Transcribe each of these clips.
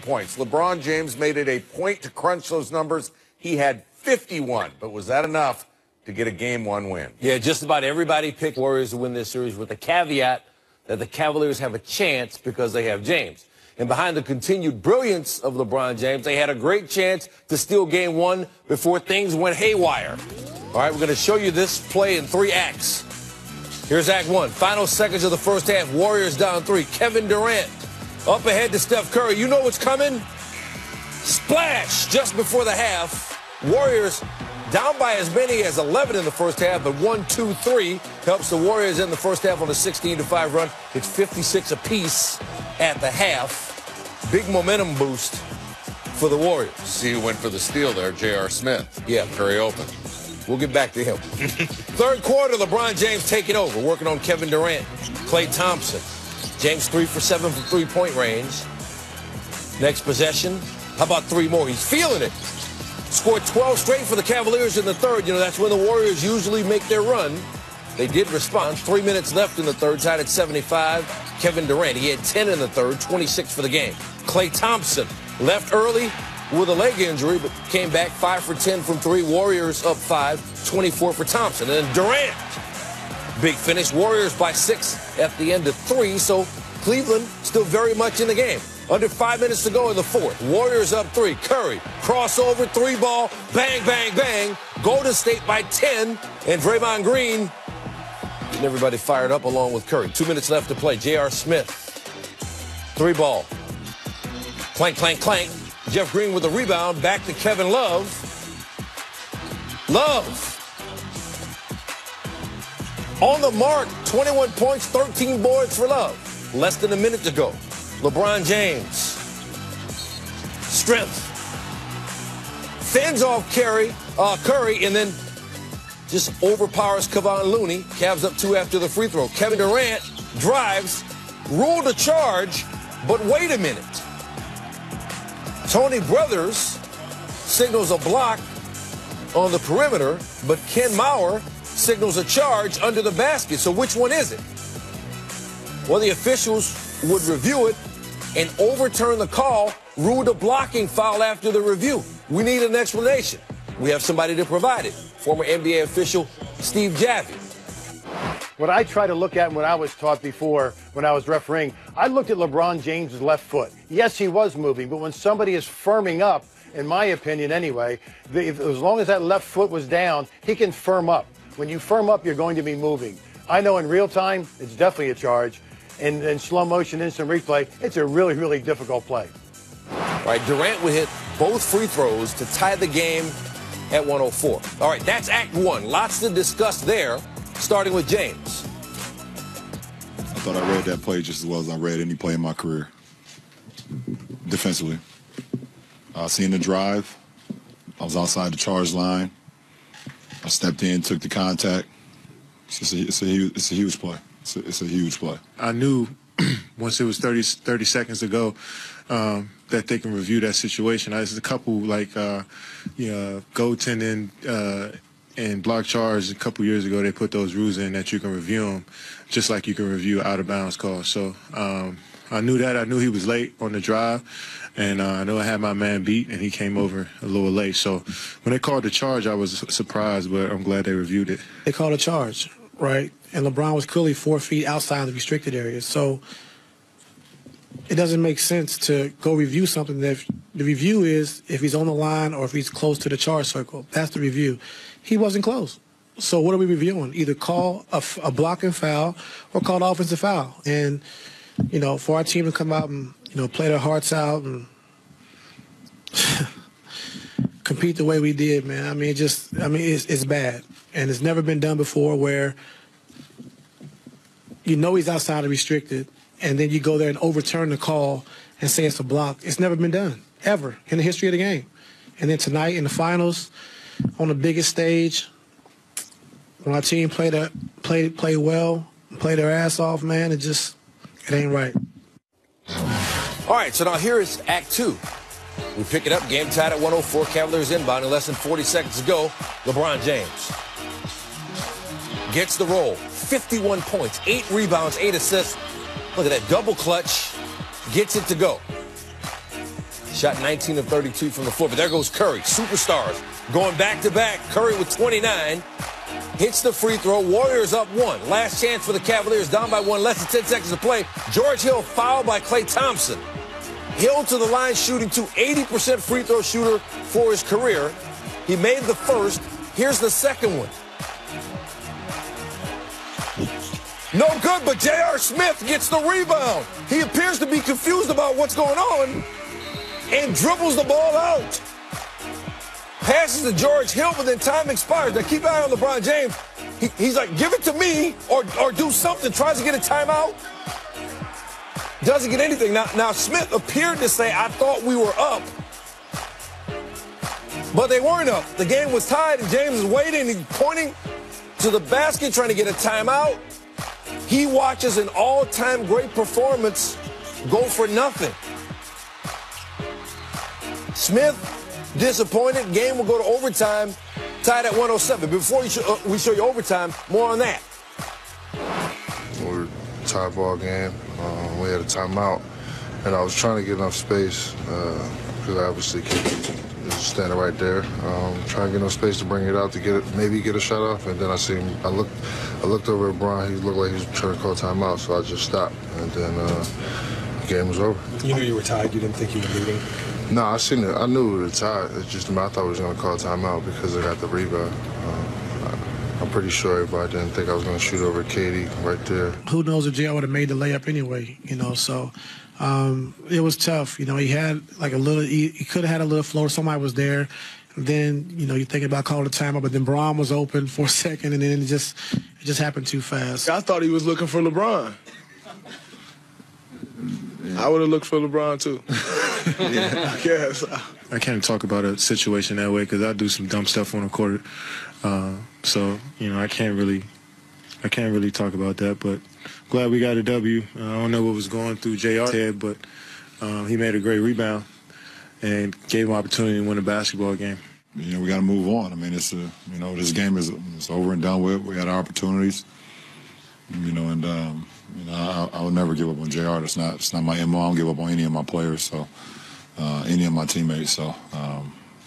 points. LeBron James made it a point to crunch those numbers. He had 51, but was that enough to get a Game 1 win? Yeah, just about everybody picked Warriors to win this series with the caveat that the Cavaliers have a chance because they have James. And behind the continued brilliance of LeBron James, they had a great chance to steal Game 1 before things went haywire. All right, we're going to show you this play in 3 acts. Here's Act 1. Final seconds of the first half. Warriors down 3. Kevin Durant up ahead to Steph Curry. You know what's coming? Splash just before the half. Warriors down by as many as 11 in the first half, but 1, 2, 3 helps the Warriors in the first half on a 16-5 run. It's 56 apiece at the half. Big momentum boost for the Warriors. See who went for the steal there, J.R. Smith. Yeah. Curry open. We'll get back to him. Third quarter, LeBron James taking over, working on Kevin Durant. Klay Thompson. James 3 for 7 from three-point range. Next possession. How about 3 more? He's feeling it. Scored 12 straight for the Cavaliers in the third. You know, that's when the Warriors usually make their run. They did respond. 3 minutes left in the third, tied at 75. Kevin Durant, he had 10 in the third, 26 for the game. Klay Thompson left early with a leg injury, but came back 5 for 10 from 3. Warriors up 5, 24 for Thompson. And then Durant, big finish. Warriors by 6 at the end of 3, so Cleveland still very much in the game. Under 5 minutes to go in the fourth. Warriors up 3. Curry, crossover, 3-ball, bang, bang, bang. Golden State by 10, and Draymond Green getting everybody fired up along with Curry. 2 minutes left to play. J.R. Smith, 3-ball. Clank, clank, clank. Jeff Green with a rebound. Back to Kevin Love. Love. On the mark, 21 points, 13 boards for Love. Less than a minute to go. LeBron James. Strength. Fends off Curry, and then just overpowers Kevon Looney. Cavs up 2 after the free throw. Kevin Durant drives, ruled a charge, but wait a minute. Tony Brothers signals a block on the perimeter, but Ken Mauer signals a charge under the basket. So which one is it? Well, the officials would review it and overturn the call, ruled a blocking foul after the review. We need an explanation. We have somebody to provide it. Former NBA official Steve Javie. What I try to look at and what I was taught before when I was refereeing, I looked at LeBron James' left foot. Yes, he was moving, but when somebody is firming up, in my opinion anyway, as long as that left foot was down, he can firm up. When you firm up, you're going to be moving. I know in real time, it's definitely a charge. And in slow motion, instant replay, it's a really, really difficult play. All right, Durant would hit both free throws to tie the game at 104. All right, that's Act 1. Lots to discuss there, starting with James. I thought I read that play just as well as I read any play in my career. Defensively. Seeing the drive, I was outside the charge line. I stepped in, took the contact. It's a huge play. It's a huge play. I knew once it was 30 seconds to go that they can review that situation. There's a couple like goaltending and block charge a couple years ago. They put those rules in that you can review them just like you can review out of bounds calls. So I knew that. I knew he was late on the drive, and I know I had my man beat, and he came over a little late. So when they called the charge, I was surprised, but I'm glad they reviewed it. They called a charge, right? And LeBron was clearly 4 feet outside the restricted area. So it doesn't make sense to go review something that the review is if he's on the line or if he's close to the charge circle. That's the review. He wasn't close. So what are we reviewing? Either call a blocking foul or call an offensive foul. And, you know, for our team to come out and, you know, play their hearts out and compete the way we did, man, I mean, it's bad. And it's never been done before where you know he's outside the restricted, and then you go there and overturn the call and say it's a block. It's never been done, ever, in the history of the game. And then tonight in the finals, on the biggest stage, when our team play well, play their ass off, man, it ain't right. All right, so now here is Act 2. We pick it up, game tied at 104, Cavaliers inbound in less than 40 seconds to go. LeBron James gets the roll, 51 points, 8 rebounds, 8 assists. Look at that double clutch, gets it to go. Shot 19 of 32 from the floor. But there goes Curry, superstars, going back-to-back. Curry with 29. Hits the free throw. Warriors up 1. Last chance for the Cavaliers, down by 1, less than 10 seconds to play. George Hill fouled by Klay Thompson. Hill to the line shooting to 80% free throw shooter for his career. He made the first. Here's the second one. No good, but J.R. Smith gets the rebound. He appears to be confused about what's going on and dribbles the ball out. Passes to George Hill, but then time expires. Now keep an eye on LeBron James. He's like, give it to me or do something. Tries to get a timeout. Doesn't get anything. Now Smith appeared to say, I thought we were up. But they weren't up. The game was tied, and James is waiting. He's pointing to the basket, trying to get a timeout. He watches an all-time great performance go for nothing. Smith, disappointed. Game will go to overtime, tied at 107. Before we show you overtime, more on that. We're tie ball game. We had a timeout, and I was trying to get enough space because I obviously was standing right there, trying to get enough space to bring it out to get it, maybe get a shot off. And then I see him. I looked over at Brian. He looked like he was trying to call timeout, so I just stopped. And then the game was over. You knew you were tied. You didn't think you were leading. No, I seen it. I knew we were tied. It's just I thought we was going to call timeout because I got the rebound. I'm pretty sure everybody didn't think I was going to shoot over Katie right there. Who knows if J.R. would have made the layup anyway, so it was tough. He had like a little, he could have had a little floor. Somebody was there. And then, you're thinking about calling a timeout, but then Braun was open for a second, and then it just happened too fast. I thought he was looking for LeBron. I would have looked for LeBron, too. Yeah. Yes. I can't talk about a situation that way because I do some dumb stuff on the court. So, I can't really talk about that. But glad we got a W. I don't know what was going through JR's head, but he made a great rebound and gave him opportunity to win a basketball game. We got to move on. I mean, it's this game is over and done with. We had our opportunities. I would never give up on JR. It's not my MO. I don't give up on any of my players, so any of my teammates. So I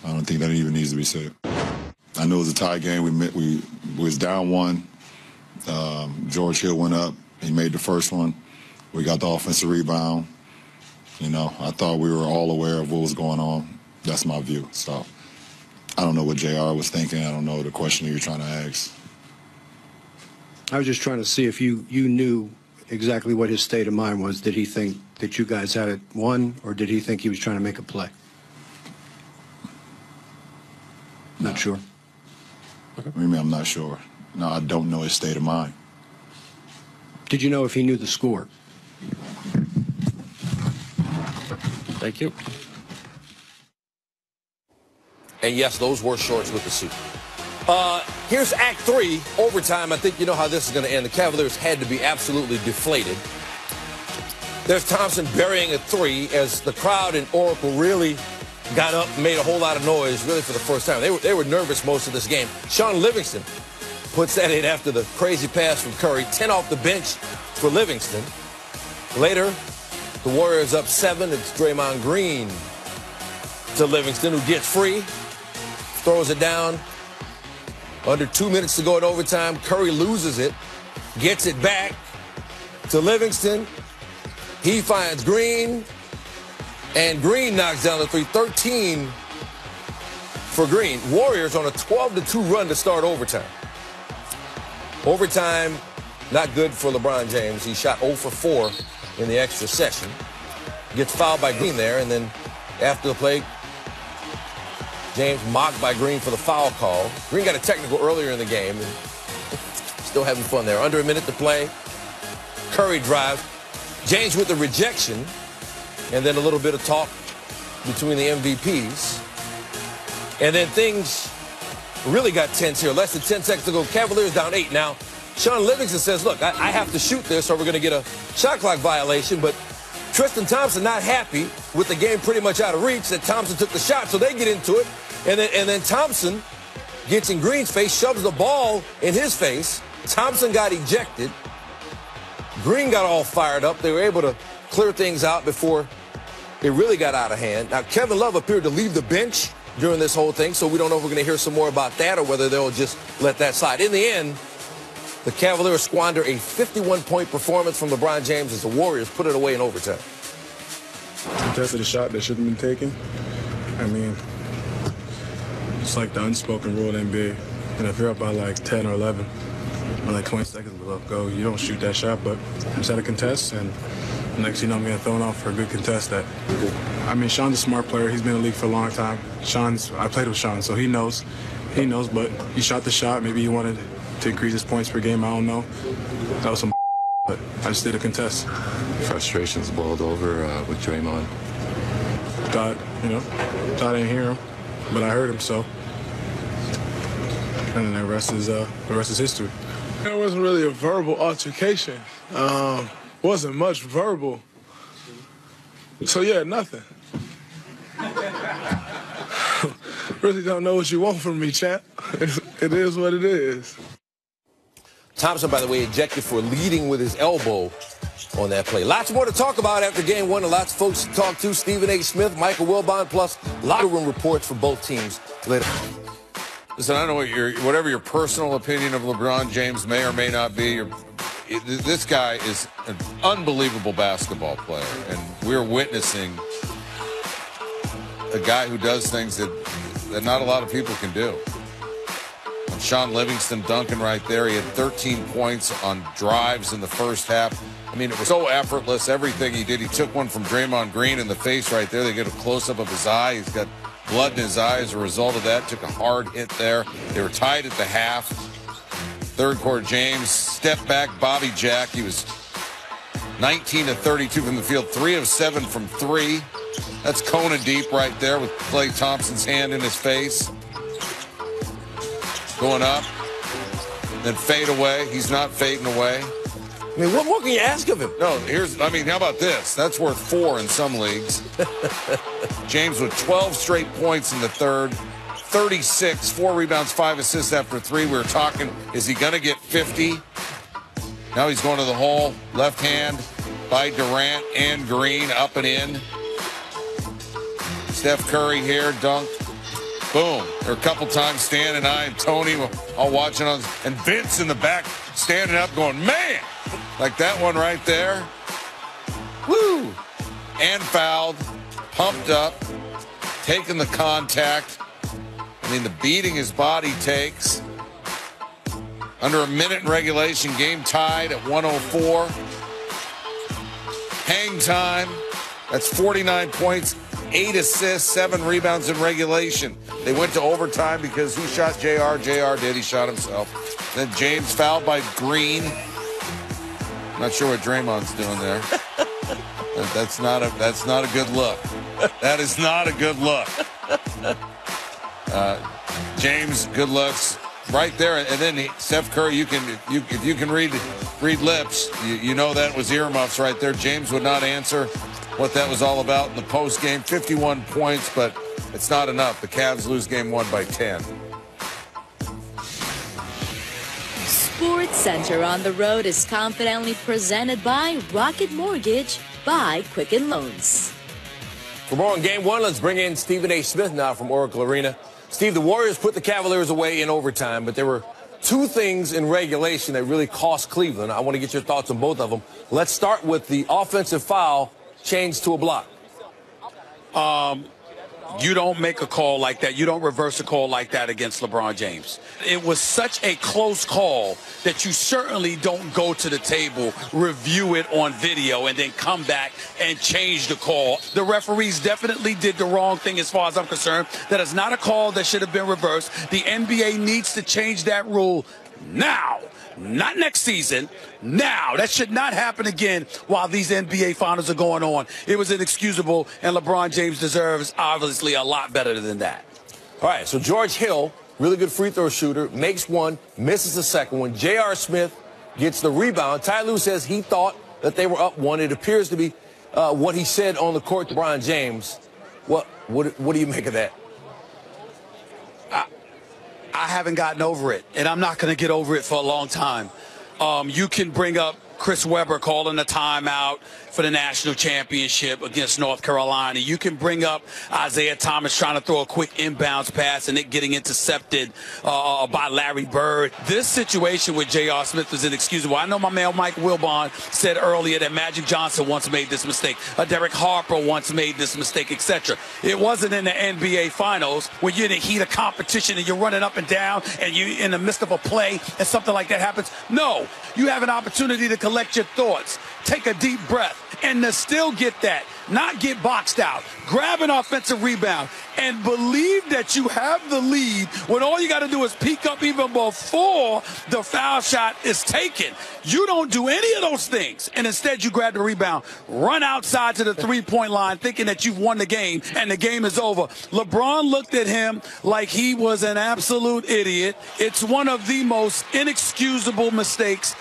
don't think that even needs to be said. I know it was a tie game. We was down 1. George Hill went up. He made the first one. We got the offensive rebound. I thought we were all aware of what was going on. That's my view. So I don't know what JR was thinking. I don't know the question you're trying to ask. I was just trying to see if you knew exactly what his state of mind was. Did he think that you guys had it won, or did he think he was trying to make a play? Not sure. Okay. What do you mean I'm not sure? No, I don't know his state of mind. Did you know if he knew the score? Thank you. And yes, those were shorts with the suit. Here's Act 3, overtime. I think you know how this is going to end. The Cavaliers had to be absolutely deflated. There's Thompson burying a 3 as the crowd in Oracle really got up and made a whole lot of noise, really for the first time. They were nervous most of this game. Sean Livingston puts that in after the crazy pass from Curry. 10 off the bench for Livingston. Later, the Warriors up 7. It's Draymond Green to Livingston, who gets free, throws it down. Under 2 minutes to go in overtime. Curry loses it, gets it back to Livingston. He finds Green, and Green knocks down the 3. 13 for Green. Warriors on a 12-2 run to start overtime. Overtime, not good for LeBron James. He shot 0 for 4 in the extra session. Gets fouled by Green there, and then after the play, James mocked by Green for the foul call. Green got a technical earlier in the game. And still having fun there. Under a minute to play. Curry drives. James with the rejection. And then a little bit of talk between the MVPs. And then things really got tense here. Less than 10 seconds to go. Cavaliers down 8. Now, Sean Livingston says, look, I have to shoot this or we're going to get a shot clock violation. But Tristan Thompson not happy with the game pretty much out of reach that Thompson took the shot, so they get into it. And then Thompson gets in Green's face, shoves the ball in his face. Thompson got ejected. Green got all fired up. They were able to clear things out before it really got out of hand. Now, Kevin Love appeared to leave the bench during this whole thing, so we don't know if we're going to hear some more about that or whether they'll just let that slide. In the end, the Cavaliers squander a 51-point performance from LeBron James as the Warriors put it away in overtime. Contested a shot that shouldn't have been taken. I mean, it's like the unspoken rule in the NBA. And if you're up by like 10 or 11, or like 20 seconds left go, you don't shoot that shot, but I'm set a contest, and next thing you know, I'm getting thrown off for a good contest that. I mean, Sean's a smart player. He's been in the league for a long time. I played with Sean, so he knows, but he shot the shot. Maybe he wanted to increase his points per game. I don't know. That was some but I just did a contest. Frustrations boiled over with Draymond. Thought I didn't hear him, but I heard him, so. And then the rest is history. It wasn't really a verbal altercation. Wasn't much verbal. So yeah, nothing. Really don't know what you want from me, champ. It is what it is. Thompson, by the way, ejected for leading with his elbow on that play. Lots more to talk about after game one, and lots of folks to talk to. Stephen A. Smith, Michael Wilbon, plus locker room reports for both teams later. Listen, I don't know whatever your personal opinion of LeBron James may or may not be. This guy is an unbelievable basketball player, and we're witnessing a guy who does things that not a lot of people can do. And Sean Livingston dunking right there. He had 13 points on drives in the first half. I mean, it was so effortless, everything he did. He took one from Draymond Green in the face right there. They get a close-up of his eye. He's got blood in his eye as a result of that. Took a hard hit there. They were tied at the half. Third quarter, James stepped back, Bobby Jack. He was 19 of 32 from the field, 3 of 7 from 3. That's Kona deep right there with Klay Thompson's hand in his face. Going up, then fade away. He's not fading away. I mean, what more can you ask of him? No, how about this? That's worth 4 in some leagues. James with 12 straight points in the third, 36, 4 rebounds, 5 assists after 3. We were talking, is he going to get 50? Now he's going to the hole, left hand by Durant and Green, up and in. Steph Curry here, dunk. Boom. There are a couple times Stan and I and Tony all watching on, and Vince in the back standing up going, man, like that one right there. Woo! And fouled, pumped up, taking the contact. I mean, the beating his body takes. Under a minute in regulation, game tied at 104. Hang time. That's 49 points, 8 assists, 7 rebounds in regulation. They went to overtime because who shot JR? JR did. He shot himself. Then James fouled by Green. Not sure what Draymond's doing there. That's not a good look. That is not a good look. James, good looks right there, and then Steph Curry. If you can read lips, you know that was earmuffs right there. James would not answer what that was all about in the post game. 51 points, but it's not enough. The Cavs lose game 1 by 10. Sports Center on the Road is confidently presented by Rocket Mortgage by Quicken Loans. For more on game 1, let's bring in Stephen A. Smith now from Oracle Arena. Steve, the Warriors put the Cavaliers away in overtime, but there were 2 things in regulation that really cost Cleveland. I want to get your thoughts on both of them. Let's start with the offensive foul changed to a block. You don't make a call like that. You don't reverse a call like that against LeBron James. It was such a close call that you certainly don't go to the table, review it on video, and then come back and change the call. The referees definitely did the wrong thing as far as I'm concerned. That is not a call that should have been reversed. The NBA needs to change that rule now. Not next season, now. That should not happen again while these NBA finals are going on. It was inexcusable, and LeBron James deserves, obviously, a lot better than that. All right, so George Hill, really good free throw shooter, makes one, misses the second one. J.R. Smith gets the rebound. Ty Lue says he thought that they were up 1. It appears to be what he said on the court to LeBron James. What do you make of that? I haven't gotten over it, and I'm not going to get over it for a long time. You can bring up Chris Webber calling a timeout, for the national championship against North Carolina. You can bring up Isaiah Thomas trying to throw a quick inbounds pass and it getting intercepted by Larry Bird. This situation with J.R. Smith is inexcusable. I know my man Mike Wilbon said earlier that Magic Johnson once made this mistake. Derek Harper once made this mistake, etc. It wasn't in the NBA Finals when you're in the heat of competition and you're running up and down and you're in the midst of a play and something like that happens. No, you have an opportunity to collect your thoughts, take a deep breath, and to still get that, not get boxed out, grab an offensive rebound, and believe that you have the lead when all you got to do is peek up even before the foul shot is taken. You don't do any of those things, and instead you grab the rebound, run outside to the three-point line thinking that you've won the game, and the game is over. LeBron looked at him like he was an absolute idiot. It's one of the most inexcusable mistakes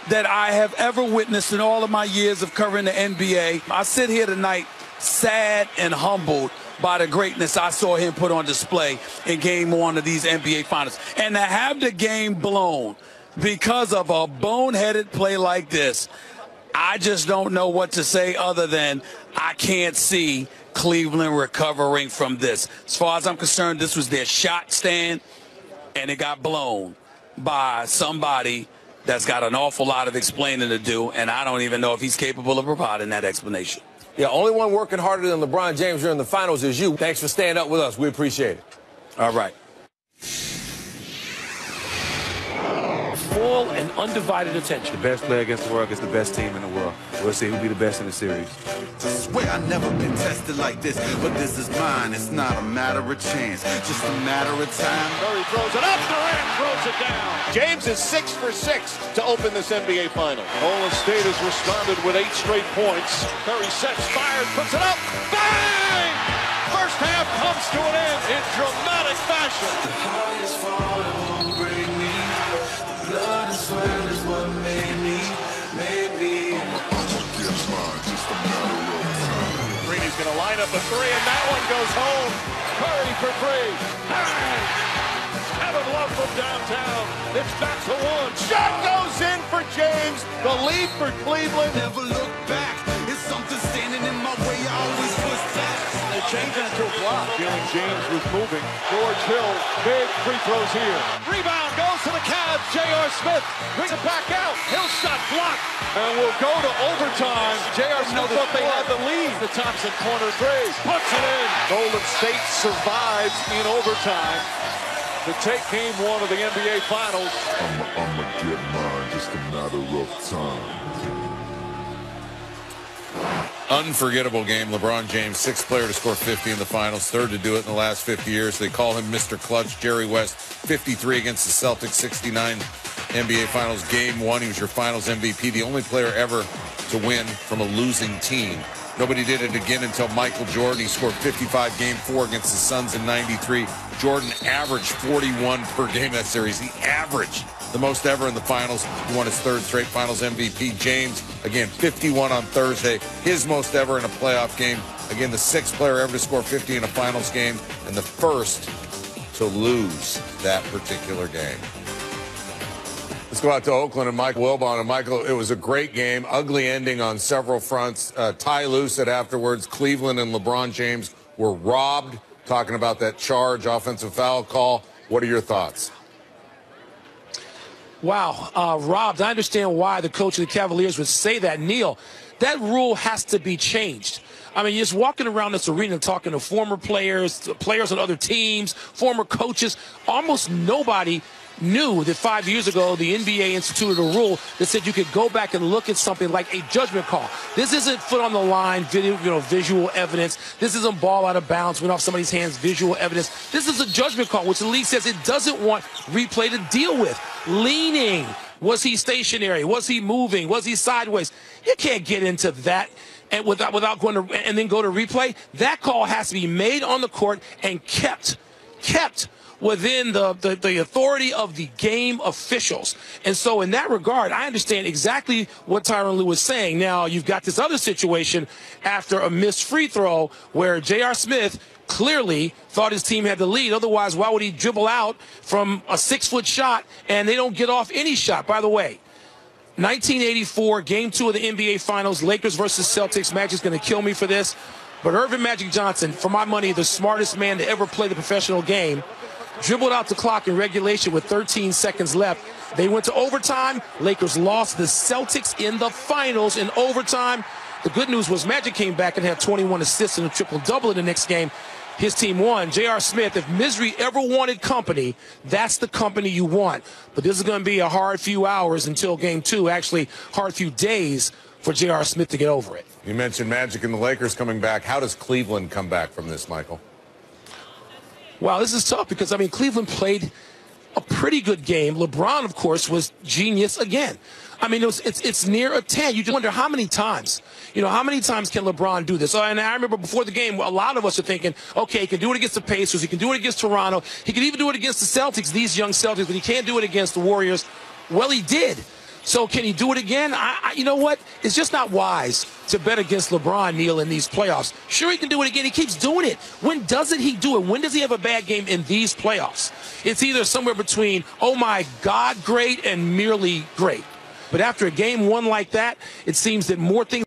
that I have ever witnessed in all of my years of covering the NBA. I sit here tonight sad and humbled by the greatness I saw him put on display in game one of these NBA Finals. And to have the game blown because of a boneheaded play like this, I just don't know what to say other than I can't see Cleveland recovering from this. As far as I'm concerned, this was their shot stand, and it got blown by somebody that's got an awful lot of explaining to do, and I don't even know if he's capable of providing that explanation. Yeah, only one working harder than LeBron James during the finals is you. Thanks for staying up with us. We appreciate it. All right. Full and undivided attention. The best player against the world against the best team in the world. We'll see who'll be the best in the series. I swear I've never been tested like this, but this is mine. It's not a matter of chance, just a matter of time. Curry throws it up, Durant throws it down. James is 6 for 6 to open this NBA final. Golden State has responded with 8 straight points. Curry sets, fired, puts it up, bang! First half comes to an end in dramatic fashion. The highest fall won't break me. Blood and sweat is what made me. Greeny's going to line up a three, and that one goes home. Curry for three. Bang! Kevin Love from downtown. It's back to one. Shot goes in for James. The lead for Cleveland. Never look back. It's something standing in my way. I always push back. They change it to a block. Feeling James was moving. George Hill, big free throws here. Rebound goes to the Cavs. J.R. Smith brings it back out. Hill shot blocked. And we'll go to overtime. J.R. Smith thought they had the lead. The Thompson corner three. Puts it in. Golden State survives in overtime to take game one of the NBA Finals. I'ma get mine, just a matter of time. Unforgettable game. LeBron James, 6th player to score 50 in the finals, 3rd to do it in the last 50 years. They call him Mr. Clutch. Jerry West, 53 against the Celtics, 69 NBA Finals Game 1. He was your Finals MVP, the only player ever to win from a losing team. Nobody did it again until Michael Jordan. He scored 55 Game 4 against the Suns in '93. Jordan averaged 41 per game that series. He averaged the most ever in the finals. He won his 3rd straight Finals MVP. James, again, 51 on Thursday. His most ever in a playoff game. Again, the 6th player ever to score 50 in a finals game and the 1st to lose that particular game. Let's go out to Oakland and Mike Wilbon. And Michael, it was a great game. Ugly ending on several fronts. Ty Lue said afterwards Cleveland and LeBron James were robbed. Talking about that charge, offensive foul call. What are your thoughts? Wow, robbed. I understand why the coach of the Cavaliers would say that. Neil, that rule has to be changed. I mean, just walking around this arena talking to former players, players on other teams, former coaches, almost nobody knew that 5 years ago the NBA instituted a rule that said you could go back and look at something like a judgment call. This isn't foot on the line, visual evidence. This isn't ball out of bounds, went off somebody's hands, visual evidence. This is a judgment call, which the league says it doesn't want replay to deal with. Leaning. Was he stationary? Was he moving? Was he sideways? You can't get into that and without going to and then go to replay. That call has to be made on the court and kept within the authority of the game officials. And so in that regard, I understand exactly what Tyronn Lue was saying. Now, you've got this other situation after a missed free throw where J.R. Smith clearly thought his team had the lead. Otherwise, why would he dribble out from a 6-foot shot and they don't get off any shot? By the way, 1984, Game 2 of the NBA Finals, Lakers versus Celtics. Magic's going to kill me for this. But Earvin Magic Johnson, for my money, the smartest man to ever play the professional game, dribbled out the clock in regulation with 13 seconds left. They went to overtime. Lakers lost the Celtics in the finals in overtime. The good news was Magic came back and had 21 assists and a triple-double in the next game. His team won. J.R. Smith, if misery ever wanted company, that's the company you want. But this is going to be a hard few hours until Game 2, actually hard few days for J.R. Smith to get over it. You mentioned Magic and the Lakers coming back. How does Cleveland come back from this, Michael? Wow, this is tough because, I mean, Cleveland played a pretty good game. LeBron, of course, was genius again. I mean, it's near a 10. You just wonder how many times, how many times can LeBron do this? And I remember before the game, a lot of us are thinking, okay, he can do it against the Pacers. He can do it against Toronto. He can even do it against the Celtics, these young Celtics, but he can't do it against the Warriors. Well, he did. So can he do it again? You know what? It's just not wise to bet against LeBron, Neil, in these playoffs. Sure, he can do it again. He keeps doing it. When doesn't he do it? When does he have a bad game in these playoffs? It's either somewhere between, oh, my God, great and merely great. But after a game one like that, it seems that more things